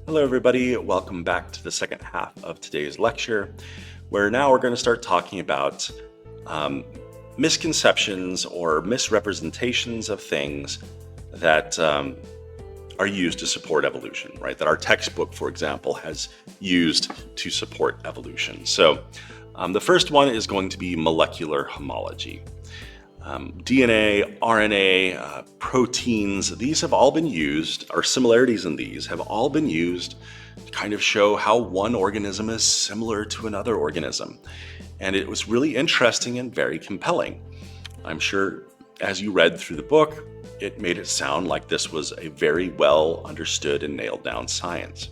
Hello, everybody. Welcome back to the second half of today's lecture, where now we're going to start talking about um, misconceptions or misrepresentations of things that are used to support evolution, right? That our textbook, for example, has used to support evolution. So the first one is going to be molecular homology. DNA, RNA, proteins, these have all been used, or similarities in these have all been used to kind of show how one organism is similar to another organism. And it was really interesting and very compelling. I'm sure as you read through the book, it made it sound like this was a very well understood and nailed down science.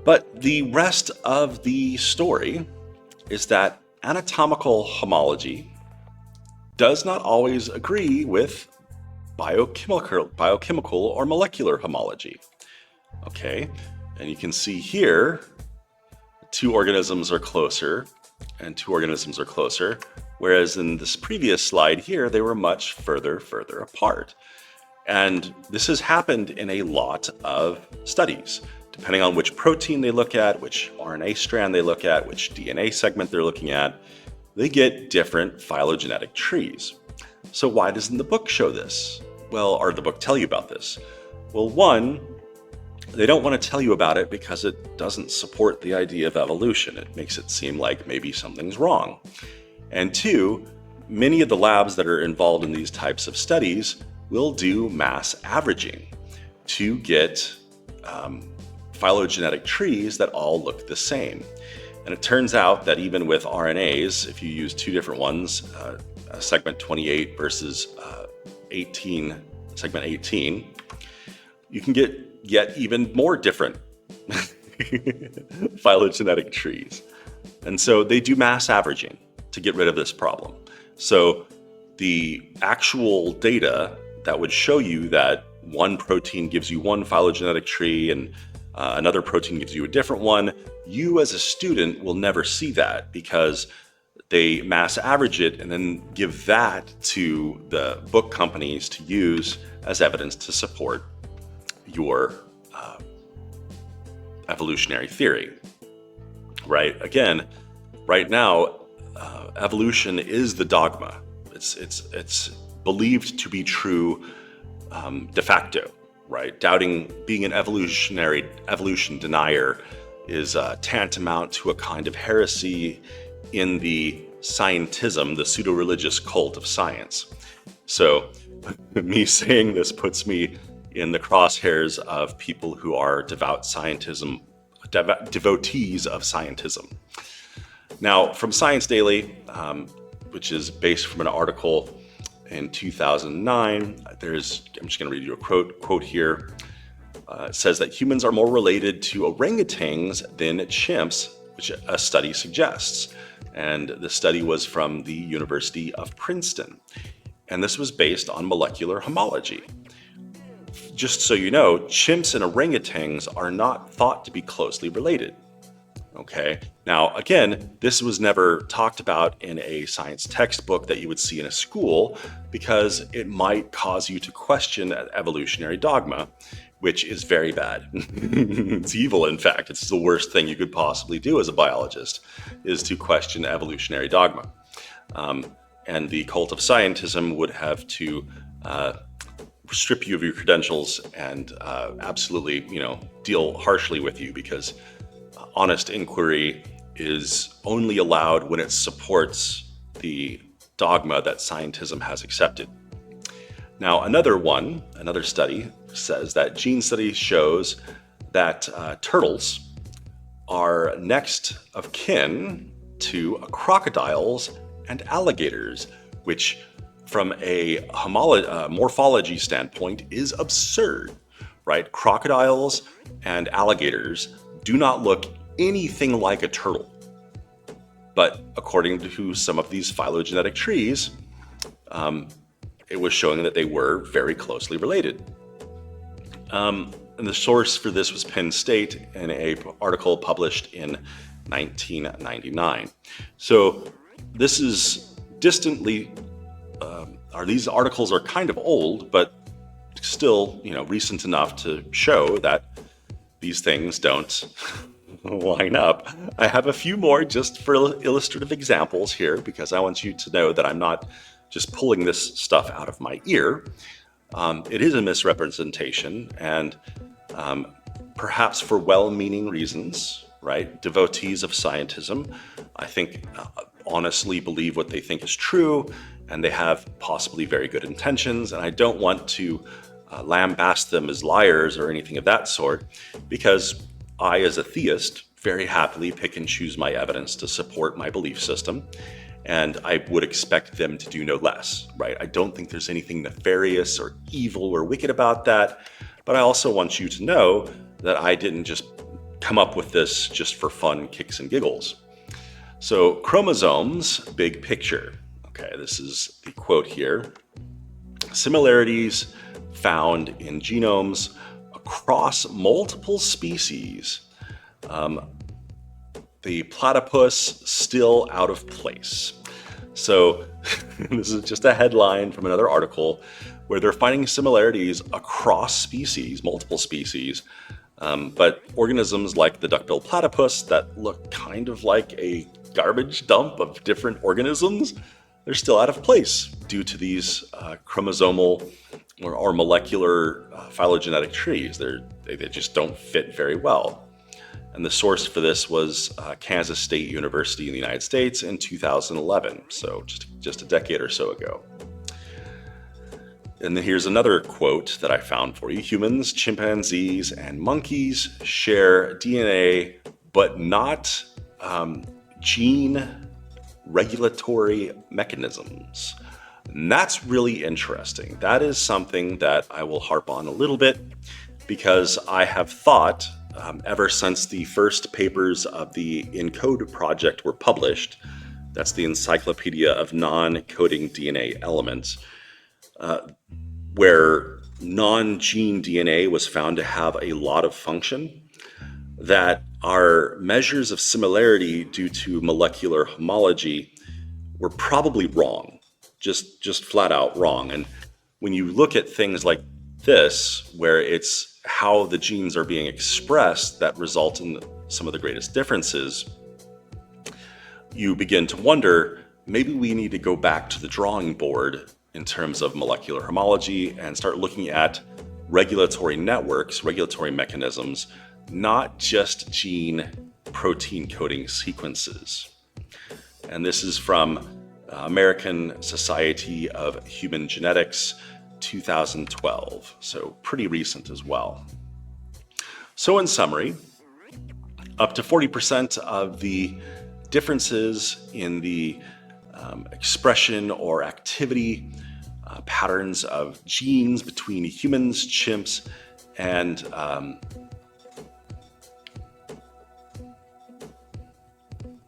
But the rest of the story is that anatomical homology does not always agree with biochemical or molecular homology. Okay, and you can see here, two organisms are closer and two organisms are closer, whereas in this previous slide here, they were much further apart. And this has happened in a lot of studies. Depending on which protein they look at, which RNA strand they look at, which DNA segment they're looking at, they get different phylogenetic trees. So why doesn't the book show this? Well, or the book tell you about this? Well, one, they don't want to tell you about it because it doesn't support the idea of evolution. It makes it seem like maybe something's wrong. And two, many of the labs that are involved in these types of studies will do mass averaging to get phylogenetic trees that all look the same. And it turns out that even with RNAs, if you use two different ones, segment 28 versus segment 18, you can get yet even more different phylogenetic trees. And so they do mass averaging to get rid of this problem. So the actual data that would show you that one protein gives you one phylogenetic tree and another protein gives you a different one, you as a student will never see that because they mass average it and then give that to the book companies to use as evidence to support your evolutionary theory. Right? Again, right now, evolution is the dogma. It's believed to be true de facto. Right? Doubting, being an evolution denier is tantamount to a kind of heresy in the scientism, the pseudo-religious cult of science. So me saying this puts me in the crosshairs of people who are devotees of scientism. Now, from Science Daily, which is based from an article in 2009, I'm just going to read you a quote here. It says that humans are more related to orangutans than chimps, which a study suggests. And the study was from the University of Princeton. And this was based on molecular homology. Just so you know, chimps and orangutans are not thought to be closely related. Okay. Now, again, this was never talked about in a science textbook that you would see in a school because it might cause you to question evolutionary dogma, which is very bad. It's evil, in fact. It's the worst thing you could possibly do as a biologist, is to question evolutionary dogma. And the cult of scientism would have to strip you of your credentials and absolutely, deal harshly with you because honest inquiry is only allowed when it supports the dogma that scientism has accepted. Now, another study says that gene studies shows that turtles are next of kin to crocodiles and alligators, which from a morphology standpoint is absurd, right? Crocodiles and alligators do not look anything like a turtle. But according to some of these phylogenetic trees, it was showing that they were very closely related. And the source for this was Penn State in an article published in 1999. So this is distantly, these articles are kind of old, but still, recent enough to show that these things don't line up. I have a few more just for illustrative examples here, because I want you to know that I'm not just pulling this stuff out of my ear. It is a misrepresentation, and perhaps for well-meaning reasons, right? Devotees of scientism, I think, honestly believe what they think is true, and they have possibly very good intentions, and I don't want to lambast them as liars or anything of that sort, because I, as a theist, very happily pick and choose my evidence to support my belief system, and I would expect them to do no less, right? I don't think there's anything nefarious or evil or wicked about that, but I also want you to know that I didn't just come up with this just for fun, kicks and giggles. So, chromosomes, big picture. Okay, this is the quote here. Similarities found in genomes across multiple species. The platypus still out of place. So this is just a headline from another article where they're finding similarities across species, multiple species, but organisms like the duckbill platypus that look kind of like a garbage dump of different organisms, they're still out of place due to these chromosomal or molecular phylogenetic trees. They just don't fit very well. And the source for this was Kansas State University in the United States in 2011, so just a decade or so ago. And then here's another quote that I found for you. Humans, chimpanzees, and monkeys share DNA, but not gene regulatory mechanisms. And that's really interesting. That is something that I will harp on a little bit, because I have thought ever since the first papers of the ENCODE project were published, that's the Encyclopedia of Non-Coding DNA Elements, where non-gene DNA was found to have a lot of function, that our measures of similarity due to molecular homology were probably wrong, just flat out wrong. And when you look at things like this, where it's how the genes are being expressed that result in some of the greatest differences, you begin to wonder, maybe we need to go back to the drawing board in terms of molecular homology and start looking at regulatory networks, regulatory mechanisms, not just gene protein coding sequences. And this is from American Society of Human Genetics, 2012, so pretty recent as well. So in summary, up to 40% of the differences in the expression or activity patterns of genes between humans, chimps, and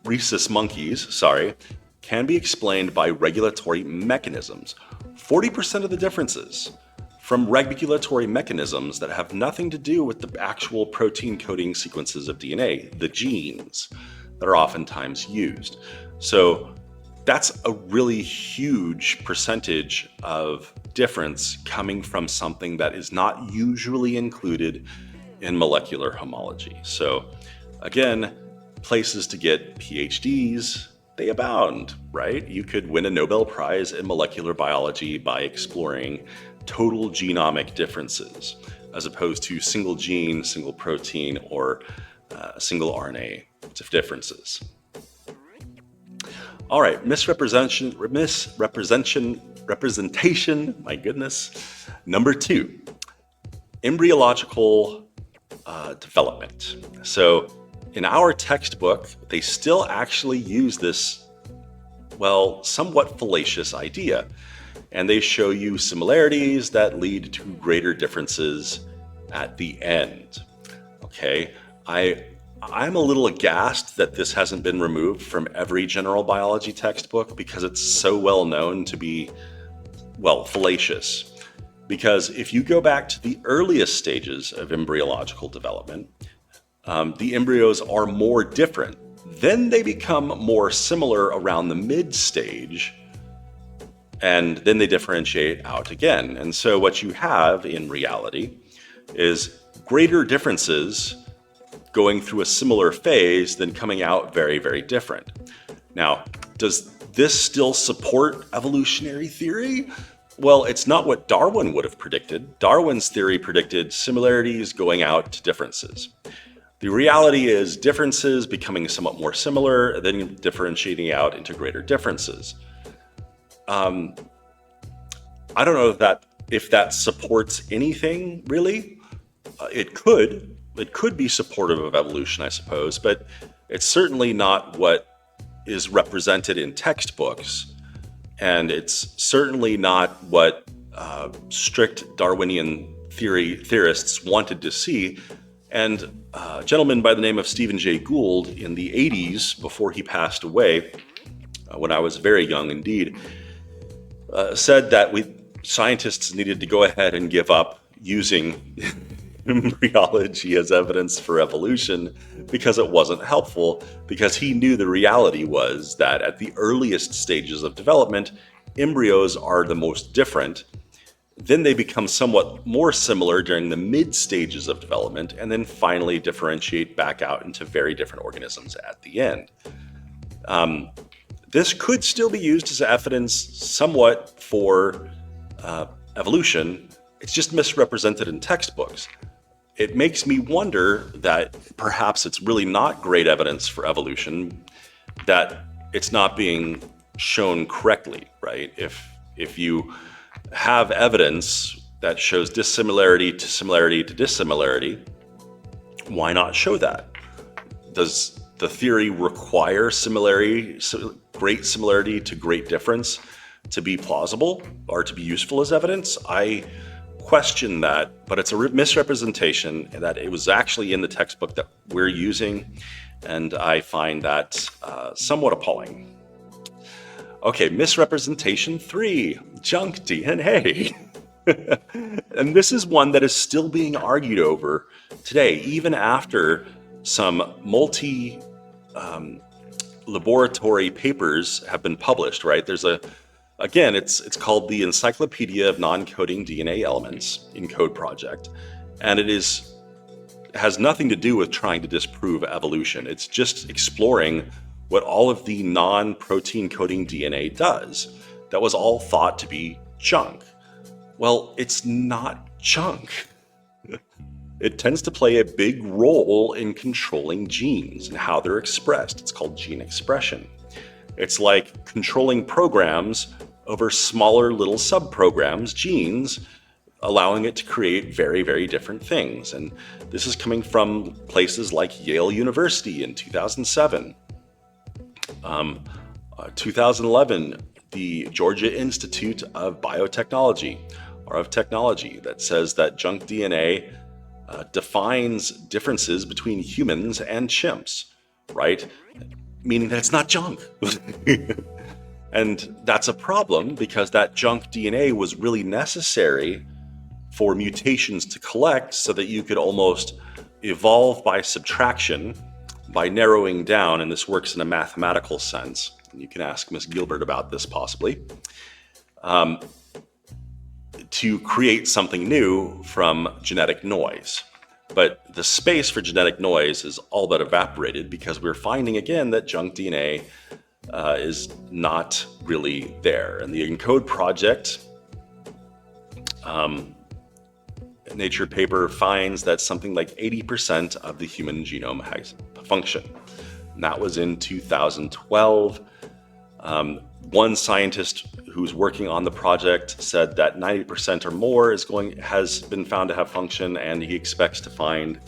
rhesus monkeys, can be explained by regulatory mechanisms. 40% of the differences from regulatory mechanisms that have nothing to do with the actual protein coding sequences of DNA, the genes that are oftentimes used. So that's a really huge percentage of difference coming from something that is not usually included in molecular homology. So again, places to get PhDs, they abound, right? You could win a Nobel Prize in molecular biology by exploring total genomic differences, as opposed to single gene, single protein, or single RNA differences. All right, representation, my goodness. Number 2, embryological development. So in our textbook, they still actually use this, well, somewhat fallacious idea. And they show you similarities that lead to greater differences at the end. Okay, I'm a little aghast that this hasn't been removed from every general biology textbook, because it's so well known to be, well, fallacious. Because if you go back to the earliest stages of embryological development, the embryos are more different. Then they become more similar around the mid stage, and then they differentiate out again. And so what you have in reality is greater differences going through a similar phase, then coming out very, very different. Now, does this still support evolutionary theory? Well, it's not what Darwin would have predicted. Darwin's theory predicted similarities going out to differences. The reality is differences becoming somewhat more similar, then differentiating out into greater differences. I don't know if that supports anything, really. It could be supportive of evolution, I suppose, but it's certainly not what is represented in textbooks, and it's certainly not what strict Darwinian theorists wanted to see. And a gentleman by the name of Stephen Jay Gould in the 80s, before he passed away, when I was very young indeed, said that scientists needed to go ahead and give up using embryology as evidence for evolution because it wasn't helpful, because he knew the reality was that at the earliest stages of development, embryos are the most different. Then they become somewhat more similar during the mid stages of development, and then finally differentiate back out into very different organisms at the end. This could still be used as evidence somewhat for evolution. It's just misrepresented in textbooks. It makes me wonder that perhaps it's really not great evidence for evolution, that it's not being shown correctly, right? If you have evidence that shows dissimilarity to similarity to dissimilarity, why not show that? Does the theory require great similarity to great difference to be plausible or to be useful as evidence? I question that, but it's a misrepresentation that it was actually in the textbook that we're using, and I find that somewhat appalling. Okay, misrepresentation 3, junk DNA. And this is one that is still being argued over today, even after some laboratory papers have been published, right? It's called the Encyclopedia of Non-Coding DNA Elements ENCODE project, and it has nothing to do with trying to disprove evolution. It's just exploring what all of the non-protein coding DNA does. That was all thought to be junk. Well, it's not junk. It tends to play a big role in controlling genes and how they're expressed. It's called gene expression. It's like controlling programs over smaller little subprograms, genes, allowing it to create very, very different things. And this is coming from places like Yale University in 2007. 2011, the Georgia Institute of Biotechnology, or of Technology, that says that junk DNA defines differences between humans and chimps, right? Meaning that it's not junk. And that's a problem, because that junk DNA was really necessary for mutations to collect so that you could almost evolve by subtraction, by narrowing down, and this works in a mathematical sense. And you can ask Ms. Gilbert about this possibly, to create something new from genetic noise. But the space for genetic noise is all but evaporated, because we're finding again that junk DNA is not really there. And the ENCODE project, Nature paper finds that something like 80% of the human genome has function. And that was in 2012. One scientist who's working on the project said that 90% or more has been found to have function, and he expects to find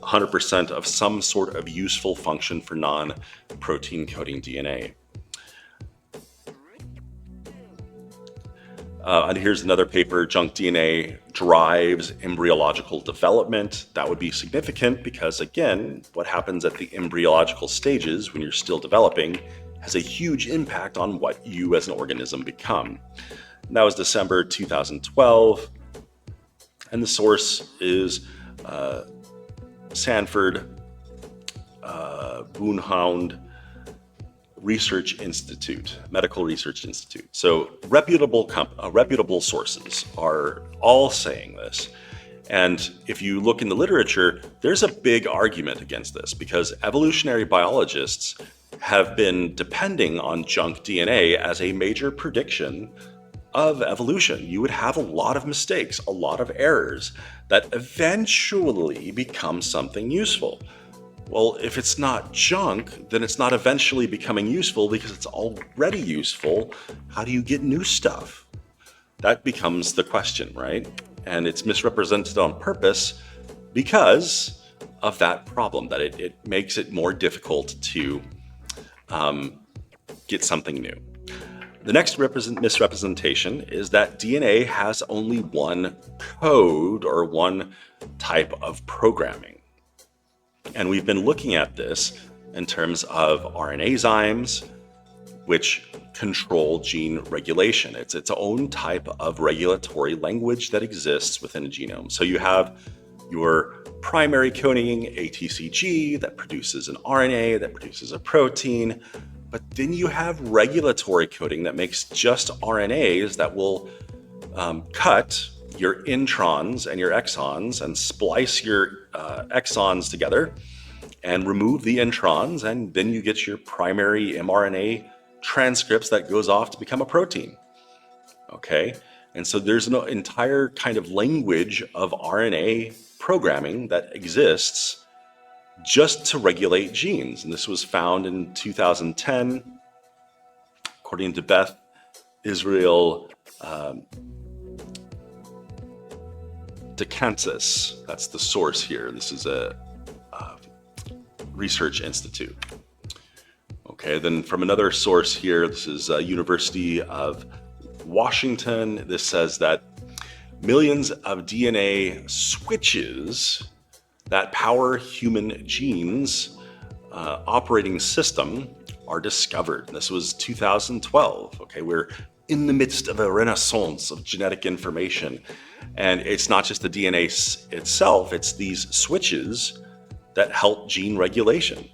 100% of some sort of useful function for non-protein coding DNA. And here's another paper, junk DNA drives embryological development. That would be significant because, again, what happens at the embryological stages when you're still developing has a huge impact on what you as an organism become. And that was December 2012. And the source is Sanford Boonhound Research Institute, Medical Research Institute. So reputable sources are all saying this. And if you look in the literature, there's a big argument against this because evolutionary biologists have been depending on junk DNA as a major prediction of evolution. You would have a lot of mistakes, a lot of errors that eventually become something useful. Well, if it's not junk, then it's not eventually becoming useful because it's already useful. How do you get new stuff? That becomes the question, right? And it's misrepresented on purpose because of that problem, that it makes it more difficult to get something new. The next misrepresentation is that DNA has only one code or one type of programming. And we've been looking at this in terms of RNazymes, which control gene regulation. It's its own type of regulatory language that exists within a genome. So you have your primary coding ATCG that produces an RNA, that produces a protein, but then you have regulatory coding that makes just RNAs that will cut your introns and your exons and splice your exons together and remove the introns, and then you get your primary mRNA transcripts that goes off to become a protein. Okay, and so there's an entire kind of language of RNA programming that exists just to regulate genes. And this was found in 2010, according to Beth Israel DeCantis. That's the source here. This is a research institute. Okay, then from another source here, this is University of Washington. This says that millions of DNA switches that power human genes operating system are discovered. This was 2012. Okay, we're in the midst of a renaissance of genetic information. And it's not just the DNA itself, it's these switches that help gene regulation.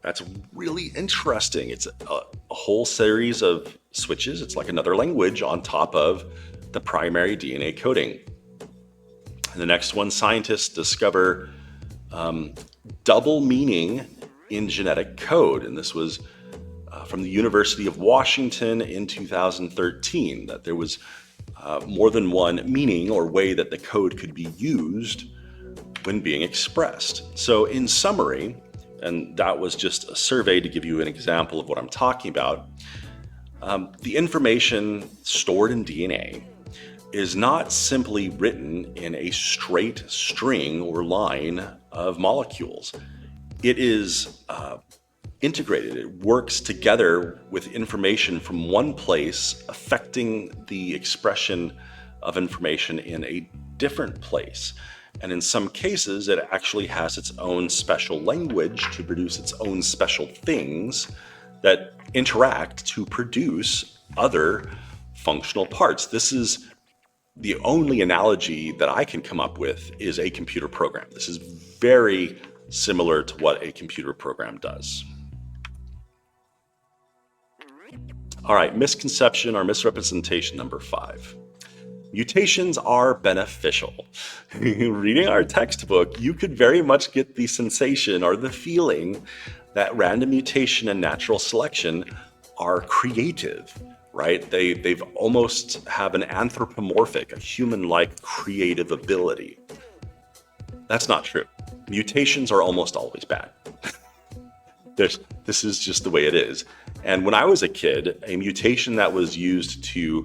That's really interesting. It's a whole series of switches. It's like another language on top of the primary DNA coding. And the next one, scientists discover double meaning in genetic code. And this was from the University of Washington in 2013, that there was more than one meaning or way that the code could be used when being expressed. So in summary, and that was just a survey to give you an example of what I'm talking about, the information stored in DNA is not simply written in a straight string or line of molecules. It is integrated. It works together with information from one place, affecting the expression of information in a different place. And in some cases, it actually has its own special language to produce its own special things that interact to produce other functional parts. This is the only analogy that I can come up with is a computer program. This is very similar to what a computer program does. All right, misconception or misrepresentation number 5. Mutations are beneficial. Reading our textbook, you could very much get the sensation or the feeling that random mutation and natural selection are creative, right? They've almost have an anthropomorphic, a human-like creative ability. That's not true. Mutations are almost always bad. This is just the way it is. And when I was a kid, a mutation that was used to,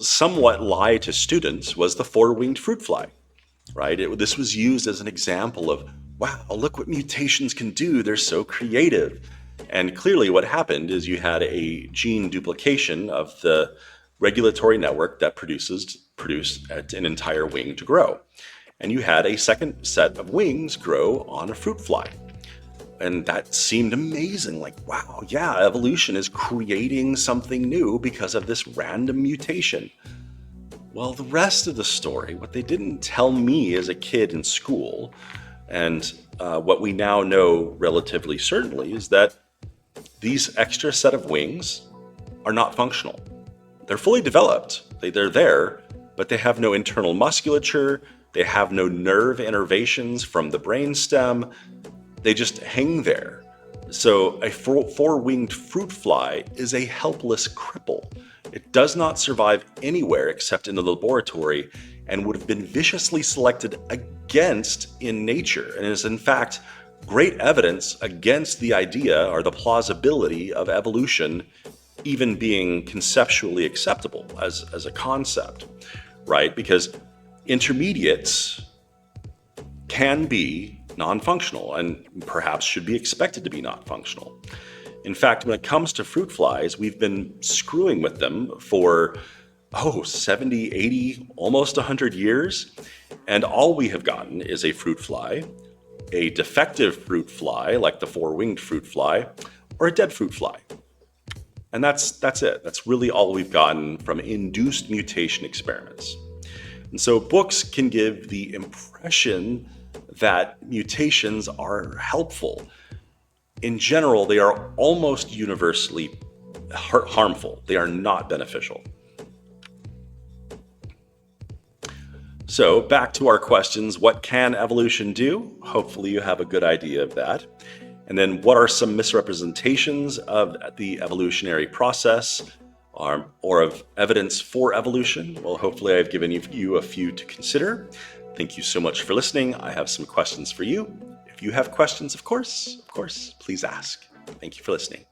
somewhat lie to students was the four-winged fruit fly, right? This was used as an example of, wow, look what mutations can do. They're so creative. And clearly what happened is you had a gene duplication of the regulatory network that produced an entire wing to grow. And you had a second set of wings grow on a fruit fly. And that seemed amazing. Like, wow, yeah, evolution is creating something new because of this random mutation. Well, the rest of the story, what they didn't tell me as a kid in school, and what we now know relatively certainly, is that these extra set of wings are not functional. They're fully developed. They're there, but they have no internal musculature, They have no nerve innervations from the brainstem. They just hang there. So a four-winged fruit fly is a helpless cripple. It does not survive anywhere except in the laboratory and would have been viciously selected against in nature, and is in fact great evidence against the idea or the plausibility of evolution even being conceptually acceptable as a concept, right? Because intermediates can be non-functional and perhaps should be expected to be non-functional. In fact, when it comes to fruit flies, we've been screwing with them for 70, 80, almost 100 years, and all we have gotten is a fruit fly, a defective fruit fly like the four-winged fruit fly, or a dead fruit fly. And that's it. That's really all we've gotten from induced mutation experiments. And so books can give the impression that mutations are helpful. In general, they are almost universally harmful. They are not beneficial. So back to our questions, what can evolution do? Hopefully you have a good idea of that. And then what are some misrepresentations of the evolutionary process or of evidence for evolution? Well, hopefully I've given you a few to consider. Thank you so much for listening. I have some questions for you. If you have questions, of course, please ask. Thank you for listening.